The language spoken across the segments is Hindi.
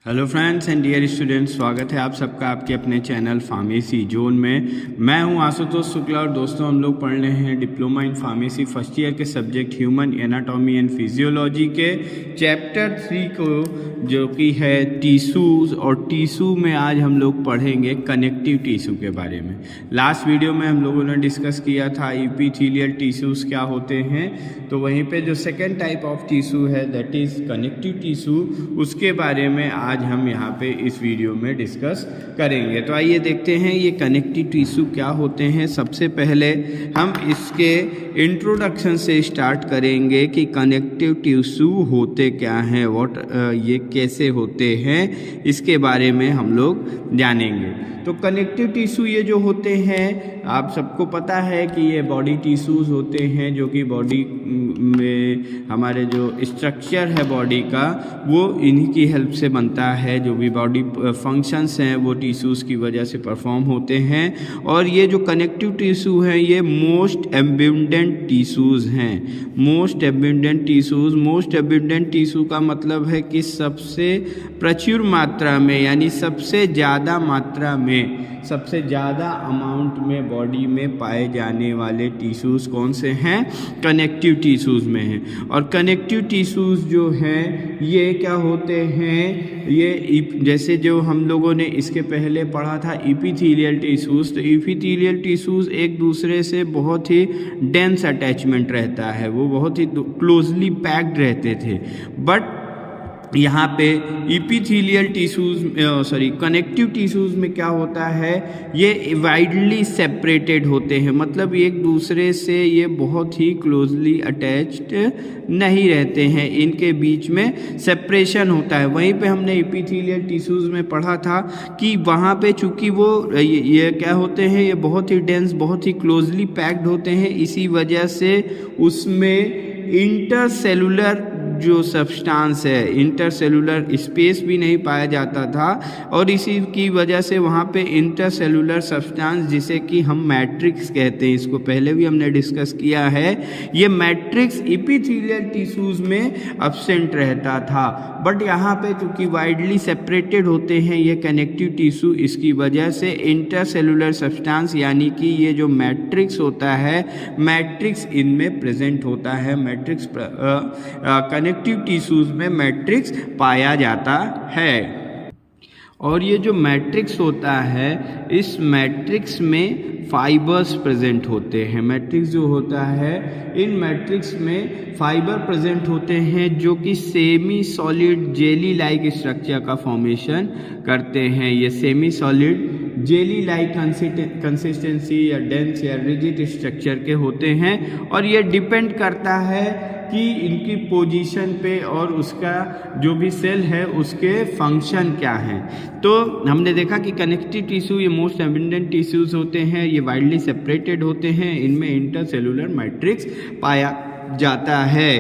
Hello friends and dear students, स्वागत है आप सबका आपके अपने चैनल फार्मेसी जोन में। मैं हूं आशुतोष शुक्ला और दोस्तों हम लोग पढ़ रहे हैं diploma in pharmacy first year के subject human anatomy and physiology के चैप्टर 3 को, जो कि है टिश्यूज़। और टिश्यू में आज हम लोग पढ़ेंगे कनेक्टिव टिश्यू के बारे में। लास्ट वीडियो में हम लोगों ने डिस्कस किया था एपिथेलियल टिश्यूज़ क्या होते हैं, तो वहीं पे जो सेकेंड टाइप ऑफ टिश्यू है दैट इज़ कनेक्टिव टिश्यू, उसके बारे में आज हम यहाँ पे इस वीडियो में डिस्कस करेंगे। तो आइए देखते हैं ये कनेक्टिव टिश्यू क्या होते हैं। सबसे पहले हम इसके इंट्रोडक्शन से स्टार्ट करेंगे कि कनेक्टिव टिश्यू होते क्या हैं, ये कैसे होते हैं, इसके बारे में हम लोग जानेंगे। तो कनेक्टिव टिश्यू ये जो होते हैं, आप सबको पता है कि ये बॉडी टिश्यूज़ होते हैं, जो कि बॉडी में हमारे जो स्ट्रक्चर है बॉडी का वो इन्हीं की हेल्प से बनता है। जो भी बॉडी फंक्शंस हैं वो टिश्यूज़ की वजह से परफॉर्म होते हैं। और ये जो कनेक्टिव टिश्यू हैं ये मोस्ट एब्यूंडेंट टिश्यूज़ हैं। मोस्ट एब्यूंडेंट टिश्यू का मतलब है कि सबसे प्रचुर मात्रा में, यानी सबसे ज़्यादा मात्रा में, सबसे ज़्यादा अमाउंट में बॉडी में पाए जाने वाले टिश्यूज़ कौन से हैं? कनेक्टिव टिश्यूज़ में हैं। और कनेक्टिव टिश्यूज़ जो हैं ये क्या होते हैं, ये जैसे जो हम लोगों ने इसके पहले पढ़ा था एपिथेलियल टिश्यूज़, तो एपिथेलियल टिश्यूज़ एक दूसरे से बहुत ही डेंस अटैचमेंट रहता है, वो बहुत ही क्लोजली पैक्ड रहते थे। बट यहाँ पे एपिथेलियल कनेक्टिव टिश्यूज़ में क्या होता है, ये वाइडली सेपरेटेड होते हैं, मतलब एक दूसरे से ये बहुत ही क्लोजली अटैच्ड नहीं रहते हैं, इनके बीच में सेपरेशन होता है। वहीं पे हमने एपिथेलियल टिश्यूज़ में पढ़ा था कि वहाँ पे चूँकि वो ये क्या होते हैं, ये बहुत ही डेंस, बहुत ही क्लोजली पैक्ड होते हैं, इसी वजह से उसमें इंटरसेलुलर जो सब्सटेंस है, इंटरसेलुलर स्पेस भी नहीं पाया जाता था। और इसी की वजह से वहाँ पे इंटरसेलुलर सब्सटेंस, जिसे कि हम मैट्रिक्स कहते हैं, इसको पहले भी हमने डिस्कस किया है, ये मैट्रिक्स एपिथेलियल टिश्यूज़ में एब्सेंट रहता था। बट यहाँ पे क्योंकि वाइडली सेपरेटेड होते हैं ये कनेक्टिव टिश्यू, इसकी वजह से इंटरसेलुलर सब्सटेंस यानी कि ये जो मैट्रिक्स होता है, मैट्रिक्स इनमें प्रेजेंट होता है। मैट्रिक्स कनेक्टिव टिश्यूज़ में मैट्रिक्स पाया जाता है। और ये जो मैट्रिक्स होता है, इस मैट्रिक्स में फाइबर्स प्रेजेंट होते हैं। मैट्रिक्स जो होता है, इन मैट्रिक्स में फाइबर प्रेजेंट होते हैं जो कि semi solid jelly like structure का फॉर्मेशन करते हैं। ये semi solid jelly like consistency या डेंस या रिजिड स्ट्रक्चर के होते हैं। और ये डिपेंड करता है कि इनकी पोजीशन पे और उसका जो भी सेल है उसके फंक्शन क्या हैं। तो हमने देखा कि कनेक्टिव टिश्यू ये मोस्ट एब्यूंडेंट टिश्यूज़ होते हैं, ये वाइडली सेपरेटेड होते हैं, इनमें इंटरसेलुलर मैट्रिक्स पाया जाता है,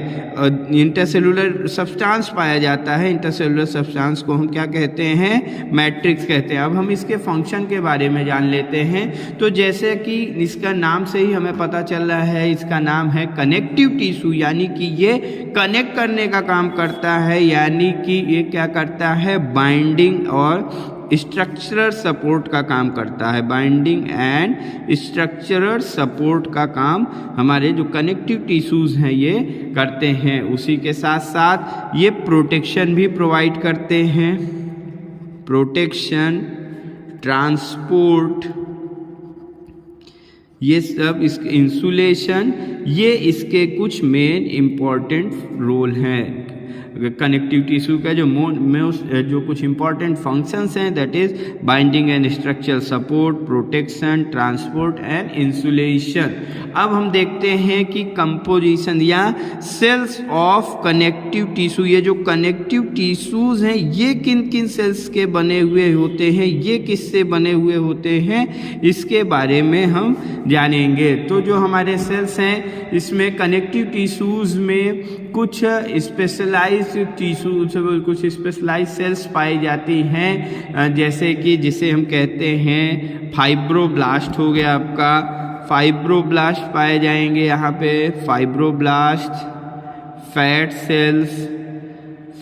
इंटरसेलुलर सब्सटेंस पाया जाता है। इंटरसेलुलर सब्सटेंस को हम क्या कहते हैं? मैट्रिक्स कहते हैं। अब हम इसके फंक्शन के बारे में जान लेते हैं। तो जैसे कि इसका नाम से ही हमें पता चल रहा है, इसका नाम है कनेक्टिव टिश्यू, यानी कि ये कनेक्ट करने का काम करता है, यानी कि ये क्या करता है? बाइंडिंग और स्ट्रक्चरल सपोर्ट का काम करता है। बाइंडिंग एंड स्ट्रक्चरल सपोर्ट का काम हमारे जो कनेक्टिव टिश्यूज़ हैं ये करते हैं। उसी के साथ साथ ये प्रोटेक्शन भी प्रोवाइड करते हैं। प्रोटेक्शन, ट्रांसपोर्ट, ये सब, इसके इंसुलेशन, ये इसके कुछ मेन इम्पॉर्टेंट रोल हैं। कनेक्टिव टिश्यू का जो कुछ इंपॉर्टेंट फंक्शंस हैं, that is binding and structural support, protection, transport and insulation. अब हम देखते हैं कि कंपोजिशन या सेल्स ऑफ कनेक्टिव टिश्यू, ये जो कनेक्टिव टिश्यूज़ हैं ये किन किन सेल्स के बने हुए होते हैं, ये किससे बने हुए होते हैं, इसके बारे में हम जानेंगे। तो जो हमारे सेल्स हैं इसमें कनेक्टिव टिश्यूज़ में कुछ स्पेशलाइज्ड सेल्स पाई जाती हैं, जैसे कि जिसे हम कहते हैं फाइब्रोब्लास्ट हो गया आपका, फाइब्रोब्लास्ट पाए जाएंगे यहाँ पे, fibroblast, fat sales,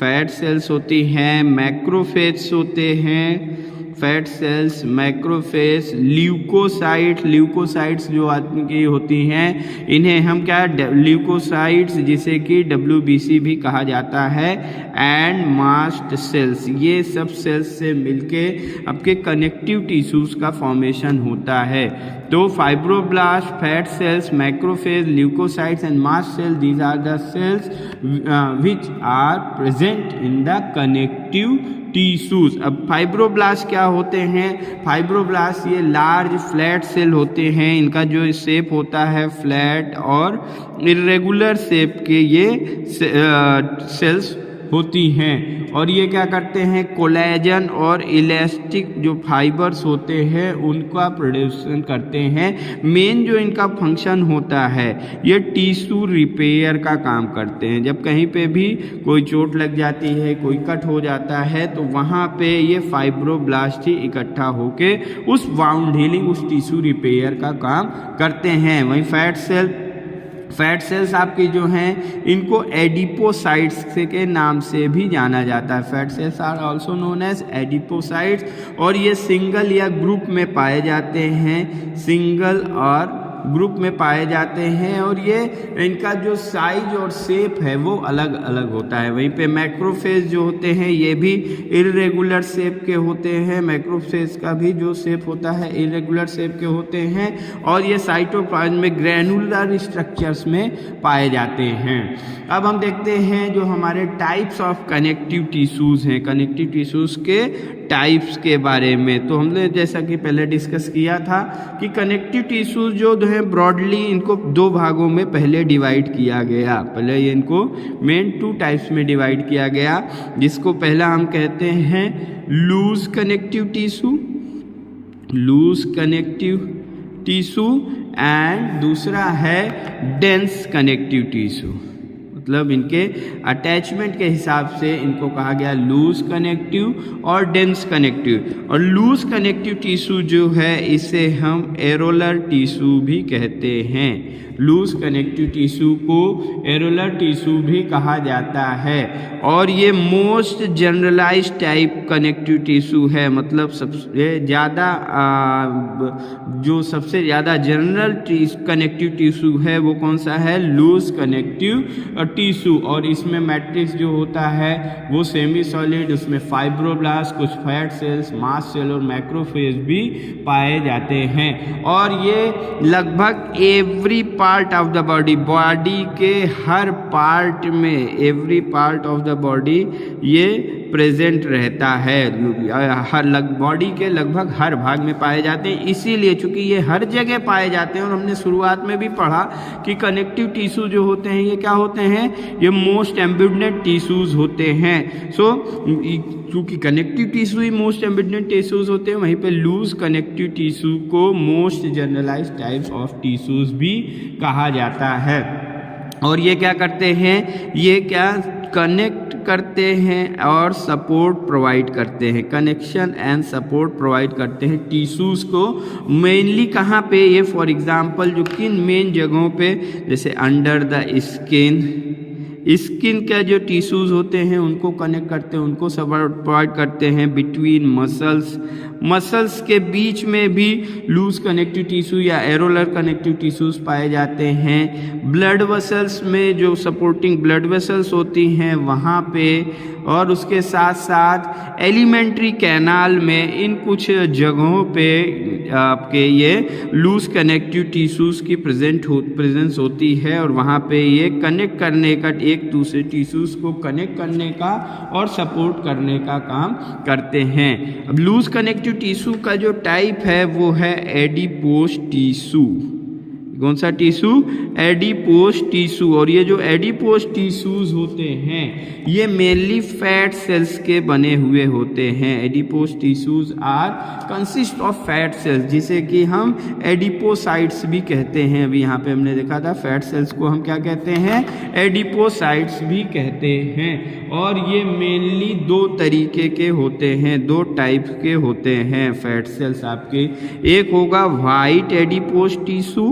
fat cells होती हैं, मैक्रोफेज होते हैं, फैट सेल्स, मैक्रोफेज, ल्यूकोसाइट्स जो आदमी की होती हैं, इन्हें हम क्या ल्यूकोसाइट्स जिसे कि WBC भी कहा जाता है, एंड मास्ट सेल्स, ये सब सेल्स से मिलके आपके कनेक्टिव टिश्यूज का फॉर्मेशन होता है। तो fibroblast, fat cells, macrophage, leucocytes and mast cell, these are the cells which are present in the connective tissues. अब फाइब्रोब्लास्ट क्या होते हैं? फाइब्रोब्लास्ट ये लार्ज फ्लैट सेल होते हैं, इनका जो शेप होता है फ्लैट और इरेगुलर शेप के ये सेल्स होती हैं, और ये क्या करते हैं? कोलेजन और इलास्टिक जो फाइबर्स होते हैं उनका प्रोडक्शन करते हैं। मेन जो इनका फंक्शन होता है ये टिश्यू रिपेयर का काम करते हैं। जब कहीं पे भी कोई चोट लग जाती है, कोई कट हो जाता है, तो वहाँ पे ये फाइब्रोब्लास्ट ही इकट्ठा होके उस वाउंड हीलिंग, उस टिश्यू रिपेयर का काम करते हैं। वहीं फैट सेल्स आपकी जो हैं इनको एडिपोसाइट्स के नाम से भी जाना जाता है। Fat cells are also known as adipocytes, और ये सिंगल या ग्रुप में पाए जाते हैं, सिंगल और ग्रुप में पाए जाते हैं, और ये इनका जो साइज और शेप है वो अलग अलग होता है। वहीं पे मैक्रोफेज जो होते हैं ये भी इरेगुलर शेप के होते हैं, मैक्रोफेज का भी जो शेप होता है इरेगुलर शेप के होते हैं, और ये साइटोप्लाज्म में ग्रैनुलर स्ट्रक्चर्स में पाए जाते हैं। अब हम देखते हैं जो हमारे टाइप्स ऑफ कनेक्टिव टिश्यूज़ हैं, कनेक्टिव टिश्यूज़ के टाइप्स के बारे में। तो हमने जैसा कि पहले डिस्कस किया था कि कनेक्टिव टिश्यूज जो है ब्रॉडली इनको दो भागों में पहले डिवाइड किया गया। पहले ये इनको मेन 2 टाइप्स में डिवाइड किया गया, जिसको पहला हम कहते हैं लूज कनेक्टिव टिश्यू एंड दूसरा है डेंस कनेक्टिव टिश्यू। मतलब इनके अटैचमेंट के हिसाब से इनको कहा गया लूज कनेक्टिव और डेंस कनेक्टिव। और लूज कनेक्टिव टिश्यू जो है इसे हम एरोलर टिश्यू भी कहते हैं। लूज कनेक्टिव टिश्यू को एरोलर टिश्यू भी कहा जाता है, और ये most generalised type connective tissue है। मतलब सबसे ज़्यादा जो सबसे ज़्यादा जनरल कनेक्टिव टिश्यू है वो कौन सा है? Loose connective tissue. और इसमें मैट्रिक्स जो होता है वो सेमी सॉलिड, उसमें फाइब्रोब्लास्ट, कुछ फैट सेल्स, मास्ट सेल और मैक्रोफेज भी पाए जाते हैं। और ये लगभग every part of the body के हर पार्ट में, every part of the body ये प्रेजेंट रहता है। हर बॉडी के लगभग हर भाग में पाए जाते हैं। इसीलिए चूंकि ये हर जगह पाए जाते हैं, और हमने शुरुआत में भी पढ़ा कि कनेक्टिव टिश्यू जो होते हैं ये क्या होते हैं? ये मोस्ट एम्बिडेंट टिश्यूज होते हैं। चूंकि कनेक्टिव टिश्यू ही मोस्ट एम्बिडेंट टिश्यूज होते हैं, वहीं पे लूज कनेक्टिव टिश्यू को most generalised types of tissues भी कहा जाता है। और ये क्या करते हैं? ये क्या कनेक्ट करते हैं और सपोर्ट प्रोवाइड करते हैं, कनेक्शन एंड सपोर्ट प्रोवाइड करते हैं टिश्यूज़ को। मेनली कहाँ पे? ये फॉर एग्जांपल जो किन मेन जगहों पे, जैसे अंडर द स्किन का जो टिश्यूज़ होते हैं उनको कनेक्ट करते हैं, उनको सपोर्ट प्रोवाइड करते हैं। बिटवीन मसल्स के बीच में भी लूज कनेक्टिव टिश्यू या एरोलर कनेक्टिव टिश्यूज पाए जाते हैं। ब्लड वेसल्स में जो सपोर्टिंग ब्लड वेसल्स होती हैं वहाँ पे, और उसके साथ साथ एलिमेंट्री कैनाल में इन कुछ जगहों पे आपके ये लूज कनेक्टिव टिश्यूज़ की प्रेजेंस होती है, और वहाँ पे ये कनेक्ट करने का, एक दूसरे टिश्यूज़ को कनेक्ट करने का और सपोर्ट करने का काम करते हैं। अब लूज कनेक्टिव टिश्यू का जो टाइप है वो है एडिपोज टिश्यू। कौन सा टिश्यू? Adipose tissue. और ये जो एडिपोज टिश्यूज होते हैं ये मेनली फैट सेल्स के बने हुए होते हैं। Adipose tissues are consist of fat cells, जिसे कि हम एडिपोसाइट्स भी कहते हैं। अभी यहाँ पे हमने देखा था फैट सेल्स को हम क्या कहते हैं? एडिपोसाइट्स भी कहते हैं। और ये मेनली 2 तरीके के होते हैं, 2 टाइप के होते हैं फैट सेल्स आपके। एक होगा white adipose tissue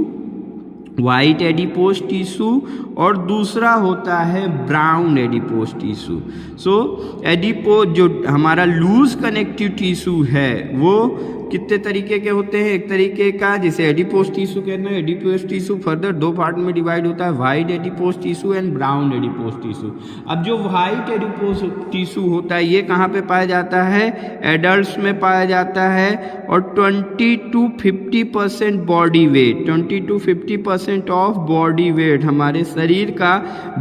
white adipose tissue और दूसरा होता है ब्राउन एडिपोज टिश्यू। सो एडिपोज जो हमारा लूज कनेक्टिव टिश्यू है वो कितने तरीके के होते हैं? एक तरीके का जिसे एडिपोज टिश्यू कहते हैं। एडिपोज टिश्यू फर्दर दो पार्ट में डिवाइड होता है, white adipose tissue and brown adipose tissue. अब जो वाइट एडिपोज टिश्यू होता है ये कहाँ पे पाया जाता है? एडल्ट्स में पाया जाता है और 20 to 50% body weight, 20 to 50% of body weight, हमारे शरीर का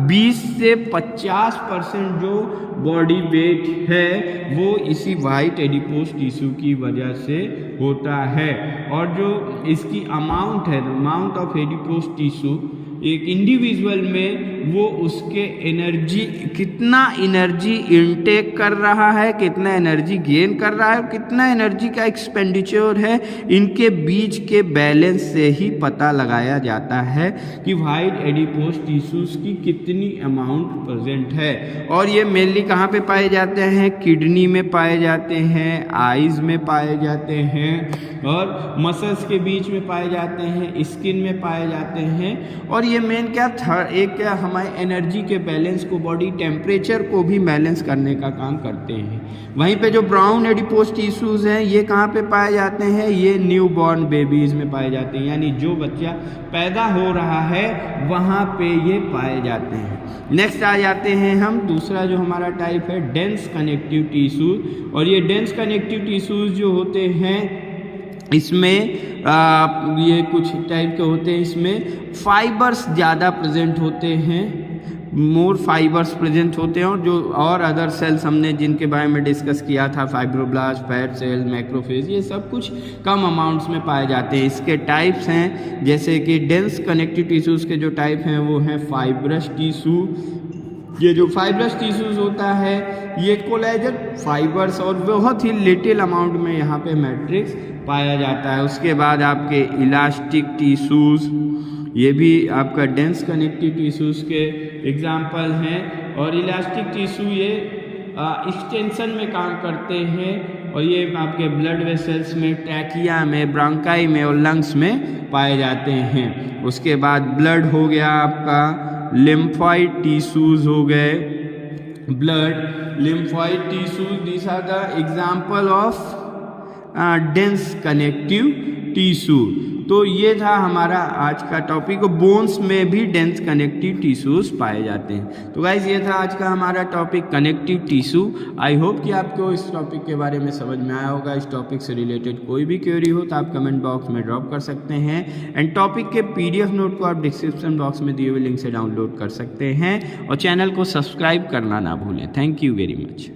20 से 50% जो बॉडी वेट है वो इसी वाइट एडिपोज टिश्यू की वजह से होता है। और जो इसकी अमाउंट है, अमाउंट ऑफ एडिपोज टिश्यू एक इंडिविजुअल में, वो उसके एनर्जी, कितना एनर्जी इनटेक कर रहा है, कितना एनर्जी गेन कर रहा है, कितना एनर्जी का एक्सपेंडिचर है, इनके बीच के बैलेंस से ही पता लगाया जाता है कि वाइट एडिपोज टिश्यूज की कितनी अमाउंट प्रेजेंट है। और ये मेनली कहाँ पे पाए जाते हैं? किडनी में पाए जाते हैं, आईज में पाए जाते हैं और मसल्स के बीच में पाए जाते हैं, स्किन में पाए जाते हैं। और ये मेन क्या एक क्या हमारे एनर्जी के बैलेंस को, बॉडी टेम्परेचर को भी बैलेंस करने का काम करते हैं। वहीं पे जो ब्राउन एडिपोज टिश्यूज हैं ये कहाँ पे पाए जाते हैं? ये न्यू बॉर्न बेबीज़ में पाए जाते हैं, यानी जो बच्चा पैदा हो रहा है वहाँ पे ये पाए जाते हैं। नेक्स्ट आ जाते हैं हम, दूसरा जो हमारा टाइप है डेंस कनेक्टिव टिश्यूज। और ये डेंस कनेक्टिव टिश्यूज जो होते हैं इसमें ये कुछ टाइप के होते हैं, इसमें फाइबर्स ज़्यादा प्रेजेंट होते हैं, मोर फाइबर्स प्रेजेंट होते हैं। और जो और अदर सेल्स हमने जिनके बारे में डिस्कस किया था, फाइब्रोब्लास्ट, फैट सेल, मैक्रोफेज, ये सब कुछ कम अमाउंट्स में पाए जाते हैं। इसके टाइप्स हैं जैसे कि डेंस कनेक्टिव टिश्यूज़ के जो टाइप हैं वो हैं फाइब्रस टिश्यू। ये जो फाइब्रस टिश्यूज़ होता है ये कोलेजन फाइबर्स और बहुत ही लिटिल अमाउंट में यहाँ पे मैट्रिक्स पाया जाता है। उसके बाद आपके इलास्टिक टिश्यूज़, ये भी आपका डेंस कनेक्टिव टिश्यूज़ के एग्जाम्पल हैं। और इलास्टिक टिश्यू ये एक्सटेंशन में काम करते हैं और ये आपके ब्लड वेसल्स में, ट्रैकिया में, ब्रोंकाई में और लंग्स में पाए जाते हैं। उसके बाद ब्लड हो गया आपका, लिम्फॉइड टिश्यूज़ हो गए, blood lymphoid tissues, this are the example of dense connective tissue. तो ये था हमारा आज का टॉपिक। बोन्स में भी डेंस कनेक्टिव टिश्यूज पाए जाते हैं। तो गाइस ये था आज का हमारा topic connective tissue. I hope कि आपको इस टॉपिक के बारे में समझ में आया होगा। इस टॉपिक से रिलेटेड कोई भी क्वेरी हो तो आप कमेंट बॉक्स में ड्रॉप कर सकते हैं एंड टॉपिक के PDF नोट को आप डिस्क्रिप्शन बॉक्स में दिए हुए लिंक से डाउनलोड कर सकते हैं और चैनल को सब्सक्राइब करना ना भूलें। Thank you very much.